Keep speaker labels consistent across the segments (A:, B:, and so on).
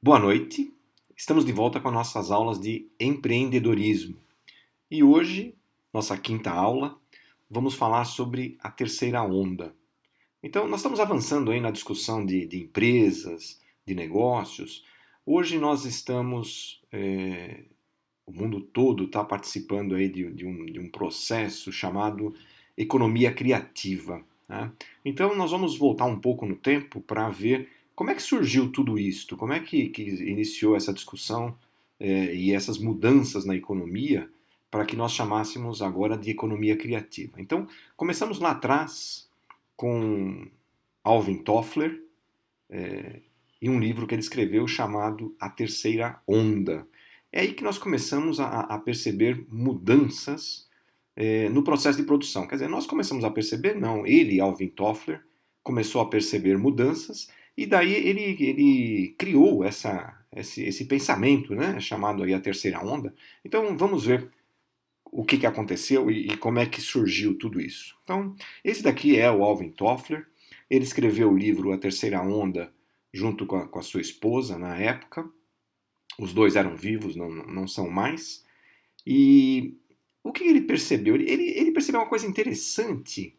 A: Boa noite, estamos de volta com as nossas aulas de empreendedorismo. E hoje, nossa quinta aula, vamos falar sobre a terceira onda. Então, nós estamos avançando aí na discussão de empresas, de negócios. Hoje nós estamos, o mundo todo está participando aí de um processo chamado economia criativa, né? Então, nós vamos voltar um pouco no tempo para ver como é que surgiu tudo isto, como é que iniciou essa discussão e essas mudanças na economia para que nós chamássemos agora de economia criativa. Então, começamos lá atrás com Alvin Toffler e um livro que ele escreveu chamado A Terceira Onda. É aí que nós começamos a perceber mudanças no processo de produção. Quer dizer, nós começamos a perceber, não, ele, Alvin Toffler, começou a perceber mudanças e daí ele criou esse pensamento, né, chamado aí a terceira onda. Então vamos ver o que aconteceu e como é que surgiu tudo isso. Então, esse daqui é o Alvin Toffler. Ele escreveu o livro A Terceira Onda junto com a sua esposa na época. Os dois eram vivos, não são mais. E o que ele percebeu? Ele percebeu uma coisa interessante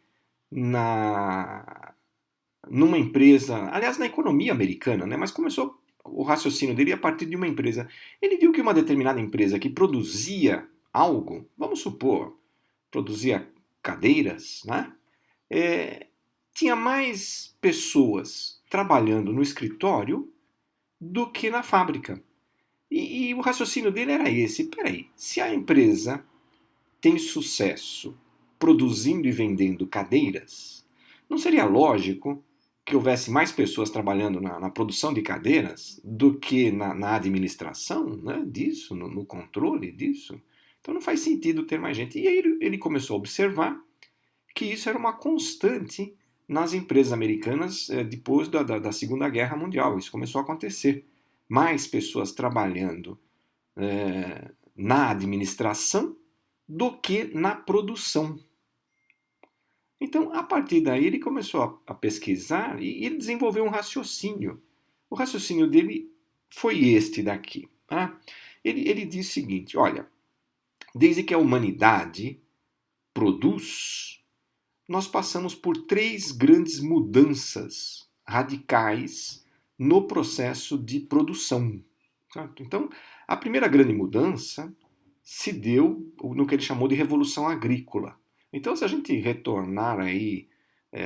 A: numa empresa, aliás, na economia americana, né? Mas começou o raciocínio dele a partir de uma empresa. Ele viu que uma determinada empresa que produzia algo, vamos supor, produzia cadeiras, né? É, tinha mais pessoas trabalhando no escritório do que na fábrica. E o raciocínio dele era esse: peraí, se a empresa tem sucesso produzindo e vendendo cadeiras, não seria lógico que houvesse mais pessoas trabalhando na produção de cadeiras do que na administração, né, disso, no controle disso? Então não faz sentido ter mais gente. E aí ele começou a observar que isso era uma constante nas empresas americanas depois da Segunda Guerra Mundial. Isso começou a acontecer. Mais pessoas trabalhando na administração do que na produção. Então, a partir daí, ele começou a pesquisar e ele desenvolveu um raciocínio. O raciocínio dele foi este daqui. Tá? Ele diz o seguinte: olha, desde que a humanidade produz, nós passamos por três grandes mudanças radicais no processo de produção. Certo? Então, a primeira grande mudança se deu no que ele chamou de Revolução Agrícola. Então, se a gente retornar aí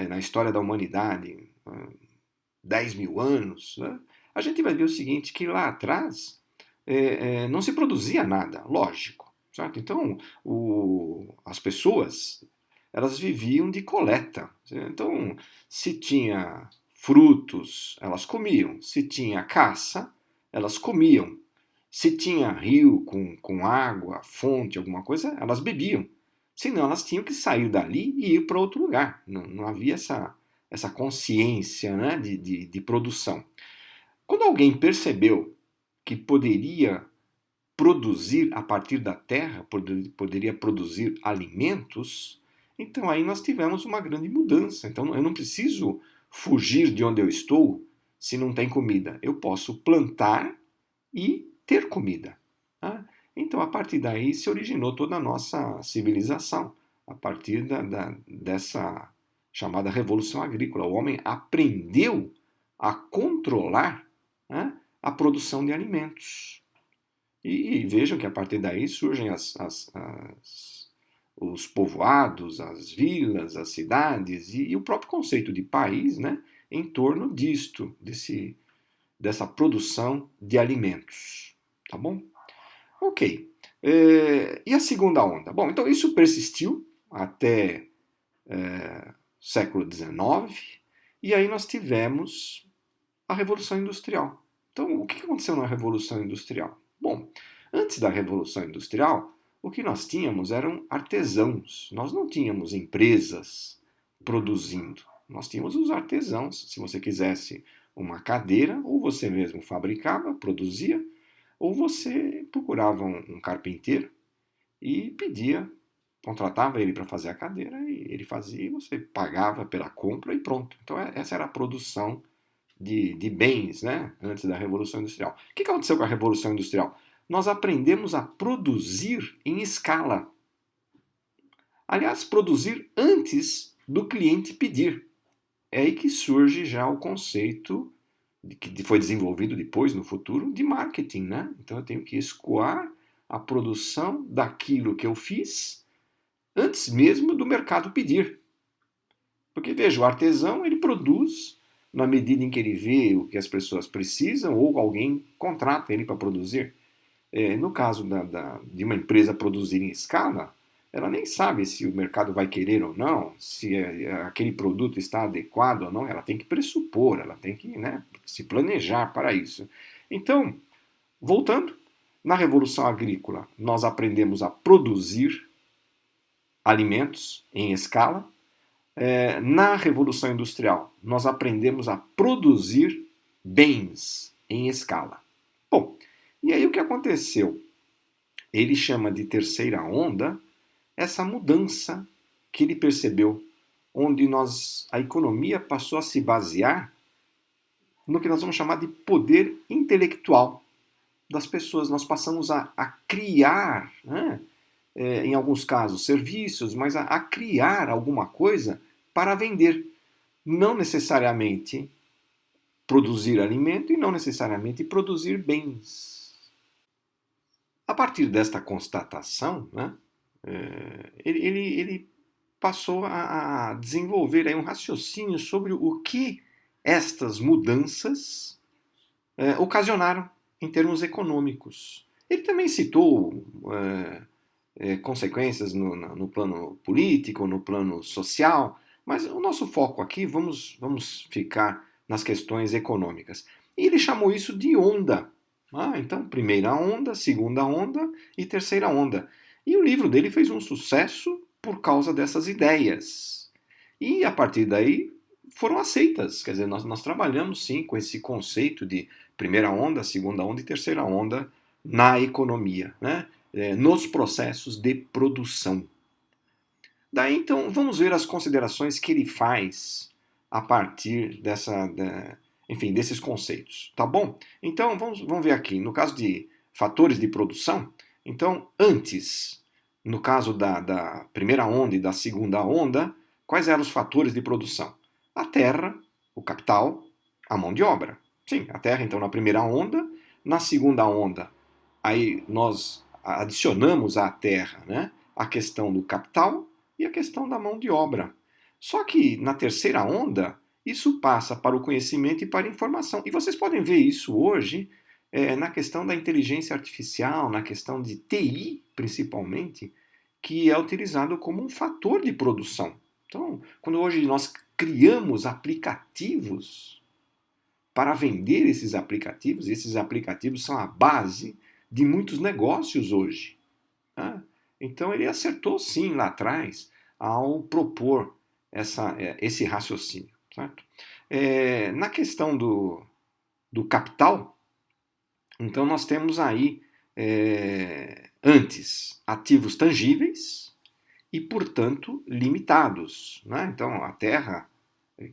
A: na história da humanidade 10 mil anos, né, a gente vai ver o seguinte, que lá atrás não se produzia nada, lógico. Certo? Então, as pessoas elas viviam de coleta. Então, se tinha frutos, elas comiam. Se tinha caça, elas comiam. Se tinha rio com água, fonte, alguma coisa, elas bebiam. Senão, elas tinham que sair dali e ir para outro lugar. Não havia essa consciência, né, de produção. Quando alguém percebeu que poderia produzir a partir da terra, poderia produzir alimentos, então aí nós tivemos uma grande mudança. Então eu não preciso fugir de onde eu estou se não tem comida. Eu posso plantar e ter comida. Tá? Então a partir daí se originou toda a nossa civilização, a partir dessa chamada Revolução Agrícola. O homem aprendeu a controlar, né, a produção de alimentos. E vejam que a partir daí surgem os povoados, as vilas, as cidades e o próprio conceito de país, né, em torno dessa produção de alimentos. Tá bom? Ok. E a segunda onda? Bom, então isso persistiu até século XIX e aí nós tivemos a Revolução Industrial. Então, o que aconteceu na Revolução Industrial? Bom, antes da Revolução Industrial, o que nós tínhamos eram artesãos. Nós não tínhamos empresas produzindo. Nós tínhamos os artesãos. Se você quisesse uma cadeira, ou você mesmo fabricava, produzia, ou você procurava um carpinteiro e pedia, contratava ele para fazer a cadeira e ele fazia e você pagava pela compra e pronto. Então essa era a produção de bens, né, antes da Revolução Industrial. O que aconteceu com a Revolução Industrial? Nós aprendemos a produzir em escala. Aliás, produzir antes do cliente pedir. É aí que surge já o conceito que foi desenvolvido depois, no futuro, de marketing, né? Então eu tenho que escoar a produção daquilo que eu fiz antes mesmo do mercado pedir. Porque veja, o artesão ele produz na medida em que ele vê o que as pessoas precisam ou alguém contrata ele para produzir. No caso de uma empresa produzir em escala, ela nem sabe se o mercado vai querer ou não, se aquele produto está adequado ou não, ela tem que pressupor, ela tem que, né, se planejar para isso. Então, voltando, na Revolução Agrícola, nós aprendemos a produzir alimentos em escala. Na Revolução Industrial, nós aprendemos a produzir bens em escala. Bom, e aí o que aconteceu? Ele chama de terceira onda essa mudança que ele percebeu, onde a economia passou a se basear no que nós vamos chamar de poder intelectual das pessoas. Nós passamos a criar, né, em alguns casos, serviços, mas a criar alguma coisa para vender. Não necessariamente produzir alimento e não necessariamente produzir bens. A partir desta constatação, né, ele passou a desenvolver aí um raciocínio sobre o que estas mudanças ocasionaram em termos econômicos. Ele também citou consequências no plano político, no plano social, mas o nosso foco aqui, vamos ficar nas questões econômicas. E ele chamou isso de onda. Então, primeira onda, segunda onda e terceira onda. E o livro dele fez um sucesso por causa dessas ideias. E a partir daí foram aceitas. Quer dizer, nós trabalhamos sim com esse conceito de primeira onda, segunda onda e terceira onda na economia, né? Nos processos de produção. Daí então vamos ver as considerações que ele faz a partir desses conceitos, tá bom? Então vamos ver aqui, no caso de fatores de produção, então antes, no caso da primeira onda e da segunda onda, quais eram os fatores de produção? A terra, o capital, a mão de obra. Sim, a terra então na primeira onda, na segunda onda, aí nós adicionamos à terra, né, a questão do capital e a questão da mão de obra. Só que na terceira onda, isso passa para o conhecimento e para a informação. E vocês podem ver isso hoje na questão da inteligência artificial, na questão de TI, principalmente, que é utilizado como um fator de produção. Então, quando hoje nós criamos aplicativos para vender esses aplicativos são a base de muitos negócios hoje. Tá? Então ele acertou sim lá atrás ao propor esse raciocínio. Certo? Na questão do capital, então nós temos aí antes ativos tangíveis e, portanto, limitados. Né? Então a terra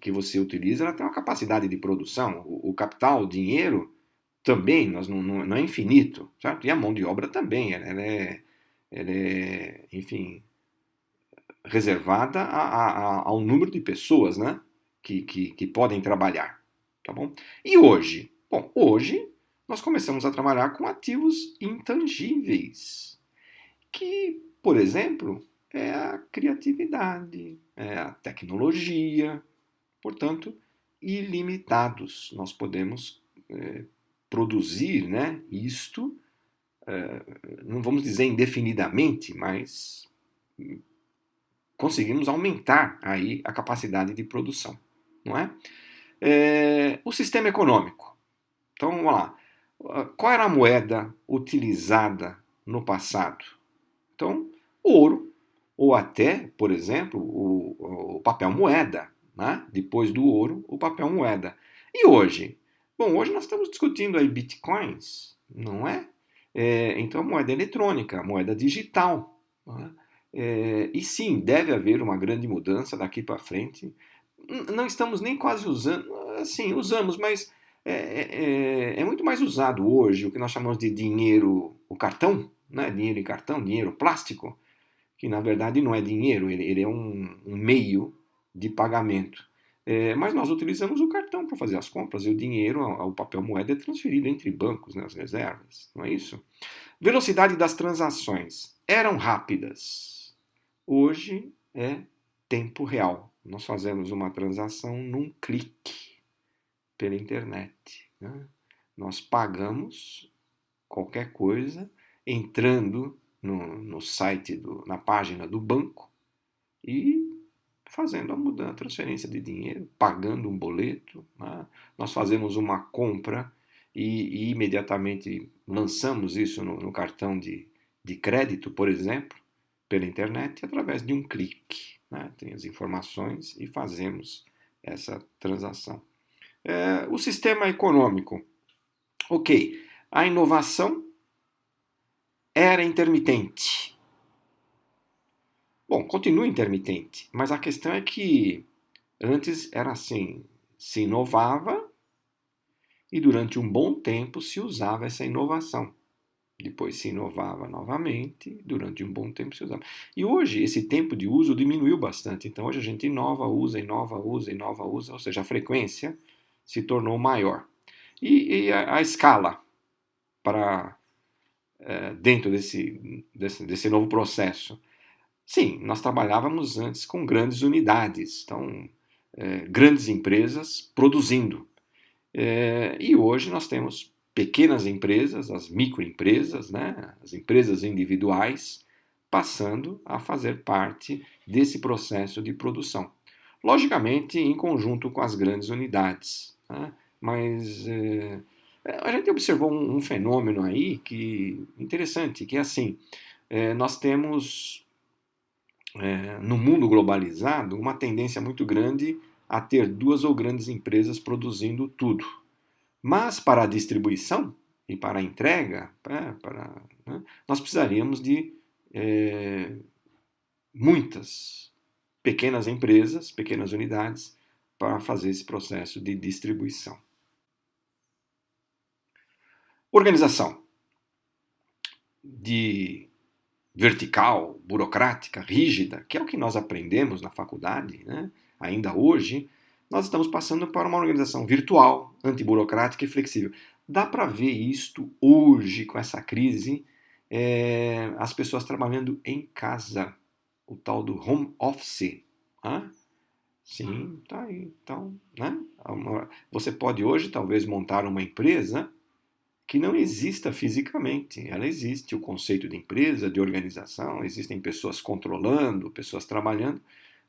A: que você utiliza ela tem uma capacidade de produção. O capital, o dinheiro, também não é infinito. Certo? E a mão de obra também. Ela é, enfim, reservada ao número de pessoas, né, que podem trabalhar. Tá bom? E hoje? Bom, hoje nós começamos a trabalhar com ativos intangíveis, que, por exemplo, é a criatividade, é a tecnologia, portanto, ilimitados. Nós podemos produzir, né, isto, não vamos dizer indefinidamente, mas conseguimos aumentar aí a capacidade de produção, não é? O sistema econômico. Então, vamos lá. Qual era a moeda utilizada no passado? Então, ouro, ou até, por exemplo, o papel moeda. Né? Depois do ouro, o papel moeda. E hoje? Bom, hoje nós estamos discutindo aí bitcoins, não é? Então, moeda eletrônica, moeda digital. Né? E sim, deve haver uma grande mudança daqui para frente. Não estamos nem quase usando, Assim, usamos, mas é muito mais usado hoje o que nós chamamos de dinheiro, o cartão, né? Dinheiro em cartão, dinheiro plástico, que na verdade não é dinheiro, ele é um meio de pagamento. Mas nós utilizamos o cartão para fazer as compras e o dinheiro, o papel moeda, é transferido entre bancos, né, as reservas, não é isso? Velocidade das transações. Eram rápidas. Hoje é tempo real. Nós fazemos uma transação num clique pela internet, né? Nós pagamos qualquer coisa entrando no site, na página do banco e fazendo a mudança, a transferência de dinheiro, pagando um boleto. Né? Nós fazemos uma compra e imediatamente lançamos isso no cartão de crédito, por exemplo, pela internet, através de um clique. Né? Tem as informações e fazemos essa transação. O sistema econômico. Ok, a inovação era intermitente. Bom, continua intermitente, mas a questão é que antes era assim, se inovava e durante um bom tempo se usava essa inovação. Depois se inovava novamente, durante um bom tempo se usava. E hoje esse tempo de uso diminuiu bastante. Então hoje a gente inova, usa, inova, usa, inova, usa, ou seja, a frequência se tornou maior. E a escala para dentro desse novo processo. Sim, nós trabalhávamos antes com grandes unidades, então grandes empresas produzindo. E hoje nós temos pequenas empresas, as microempresas, né, as empresas individuais, passando a fazer parte desse processo de produção. Logicamente, em conjunto com as grandes unidades. Né, mas a gente observou um fenômeno aí interessante, que é assim, nós temos no mundo globalizado uma tendência muito grande a ter duas ou grandes empresas produzindo tudo. Mas para a distribuição e para a entrega, né, nós precisaríamos de muitas pequenas empresas, pequenas unidades, para fazer esse processo de distribuição. Organização de vertical, burocrática, rígida, que é o que nós aprendemos na faculdade, né? Ainda hoje, nós estamos passando para uma organização virtual, antiburocrática e flexível. Dá para ver isto hoje com essa crise, as pessoas trabalhando em casa, o tal do home office. Né? Sim, tá aí. Então, né? Você pode hoje talvez montar uma empresa que não exista fisicamente. Ela existe, o conceito de empresa, de organização, existem pessoas controlando, pessoas trabalhando,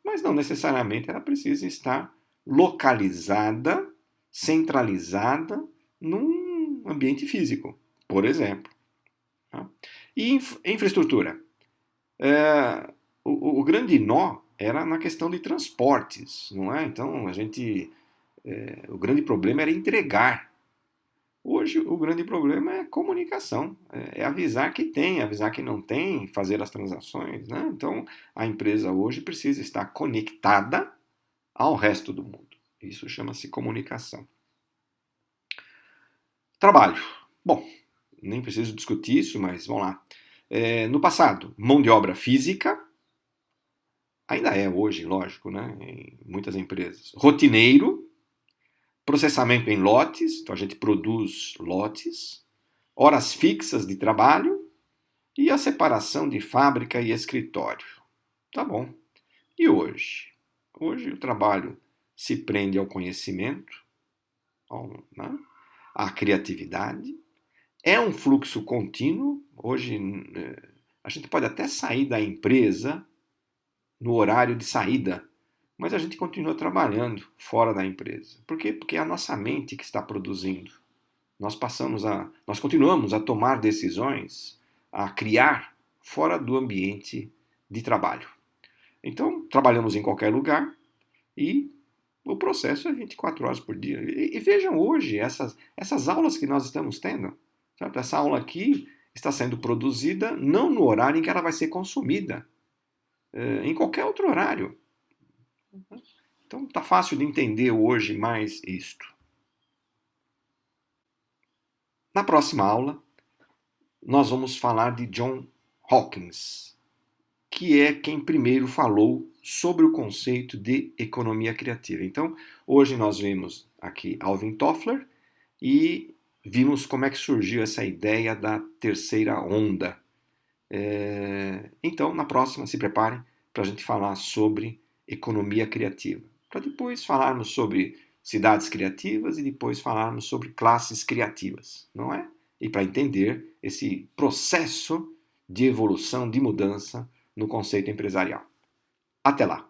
A: mas não necessariamente ela precisa estar localizada, centralizada num ambiente físico, por exemplo. Tá? E infraestrutura. O grande nó era na questão de transportes, não é? Então o grande problema era entregar. Hoje o grande problema é comunicação, é avisar que tem, avisar que não tem, fazer as transações. Né? Então a empresa hoje precisa estar conectada ao resto do mundo. Isso chama-se comunicação. Trabalho. Bom, nem preciso discutir isso, mas vamos lá. No passado, mão de obra física, ainda é hoje, lógico, né? Em muitas empresas. Rotineiro, processamento em lotes, então a gente produz lotes, horas fixas de trabalho e a separação de fábrica e escritório. Tá bom. E hoje? Hoje o trabalho se prende ao conhecimento, né? À criatividade. É um fluxo contínuo. Hoje a gente pode até sair da empresa no horário de saída, mas a gente continua trabalhando fora da empresa. Por quê? Porque é a nossa mente que está produzindo. Nós continuamos a tomar decisões, a criar fora do ambiente de trabalho. Então, trabalhamos em qualquer lugar e o processo é 24 horas por dia. E vejam hoje essas aulas que nós estamos tendo. Sabe? Essa aula aqui está sendo produzida não no horário em que ela vai ser consumida, em qualquer outro horário. Então está fácil de entender hoje mais isto. Na próxima aula, nós vamos falar de John Hawkins, que é quem primeiro falou sobre o conceito de economia criativa. Então, hoje nós vimos aqui Alvin Toffler e vimos como é que surgiu essa ideia da terceira onda. Então, na próxima, se preparem para a gente falar sobre economia criativa. Para depois falarmos sobre cidades criativas e depois falarmos sobre classes criativas, não é? E para entender esse processo de evolução, de mudança no conceito empresarial. Até lá!